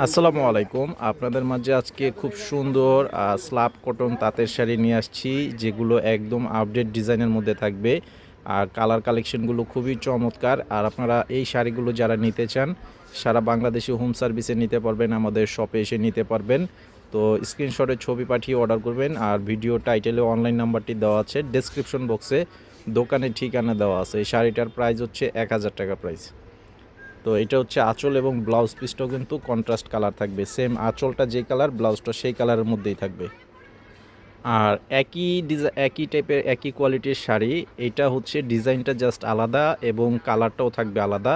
আসসালামু আলাইকুম। আপনাদের মাঝে আজকে খুব সুন্দর স্ল্যাব কটন তাঁতের শাড়ি নিয়ে আসছি, যেগুলো একদম আপডেট ডিজাইনের মধ্যে থাকবে। আর কালার কালেকশনগুলো খুবই চমৎকার। আর আপনারা এই শাড়িগুলো যারা নিতে চান, সারা বাংলাদেশে হোম সার্ভিসে নিতে পারবেন, আমাদের শপে এসে নিতে পারবেন। তো স্ক্রিনশটে ছবি পাঠিয়ে অর্ডার করবেন। আর ভিডিও টাইটেলে অনলাইন নাম্বারটি দেওয়া আছে, ডেসক্রিপশন বক্সে দোকানের ঠিকানা দেওয়া আছে। এই শাড়িটার প্রাইস হচ্ছে 1000 টাকা প্রাইস। তো এটা হচ্ছে আঁচল এবং ব্লাউজ পিসটাও কিন্তু কন্ট্রাস্ট কালার থাকবে। সেম আঁচলটা যে কালার, ব্লাউজটা সেই কালারের মধ্যেই থাকবে। আর একই টাইপের একই কোয়ালিটির শাড়ি, এটা হচ্ছে ডিজাইনটা জাস্ট আলাদা এবং কালারটাও থাকবে আলাদা।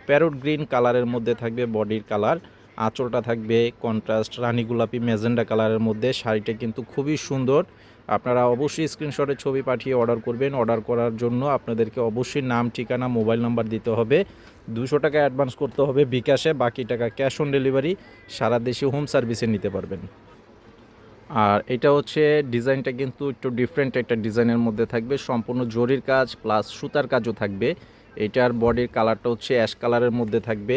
প্যারট গ্রিন কালারের মধ্যে থাকবে বডির কালার, আঁচলটা থাকবে কন্ট্রাস্ট রানী গোলাপি ম্যাজেন্ডা কালারের মধ্যে। শাড়িটা কিন্তু খুবই সুন্দর। আপনারা অবশ্যই স্ক্রিনশটে ছবি পাঠিয়ে অর্ডার করবেন। অর্ডার করার জন্য আপনাদেরকে অবশ্যই নাম, ঠিকানা, মোবাইল নাম্বার দিতে হবে। 200 টাকা অ্যাডভান্স করতে হবে বিকাশে, বাকি টাকা ক্যাশ অন ডেলিভারি। সারা দেশে হোম সার্ভিসে নিতে পারবেন। আর এটা হচ্ছে ডিজাইনটা কিন্তু একটু ডিফারেন্ট একটা ডিজাইনের মধ্যে থাকবে, সম্পূর্ণ জরির কাজ প্লাস সুতার কাজও থাকবে। এটার বডির কালারটা হচ্ছে অ্যাশ কালারের মধ্যে থাকবে,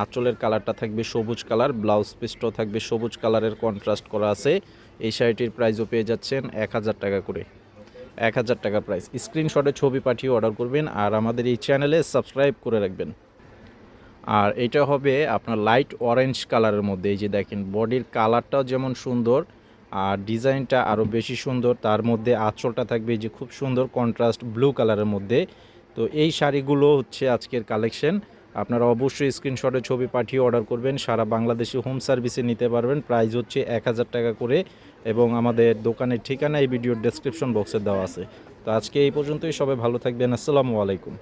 আঁচলের কালারটা থাকবে সবুজ কালার, ব্লাউজ পিসটাও থাকবে সবুজ কালারের কন্ট্রাস্ট করা আছে। এই শাড়িটির প্রাইসও পেয়ে যাচ্ছেন 1000 টাকা করে, 1000 টাকা প্রাইস। স্ক্রিনশটে ছবি পাঠিয়ে অর্ডার করবেন আর আমাদের এই চ্যানেলে সাবস্ক্রাইব করে রাখবেন। আর এটা হবে আপনার লাইট অরেঞ্জ কালারের মধ্যে। এই যে দেখেন বডির কালারটাও যেমন সুন্দর আর ডিজাইনটা আরও বেশি সুন্দর। তার মধ্যে আঁচলটা থাকবে যে খুব সুন্দর কন্ট্রাস্ট ব্লু কালারের মধ্যে। তো এই শাড়িগুলো হচ্ছে আজকের কালেকশন। আপনারা অবশ্যই স্ক্রিনশটে ছবি পাঠিয়ে অর্ডার করবেন। সারা বাংলাদেশে হোম সার্ভিসে নিতে পারবেন। প্রাইস হচ্ছে 1000 টাকা করে এবং আমাদের দোকানের ঠিকানা এই ভিডিওর ডেসক্রিপশন বক্সে দেওয়া আছে। তো আজকে এই পর্যন্তই, সবাই ভালো থাকবেন। আসসালামু আলাইকুম।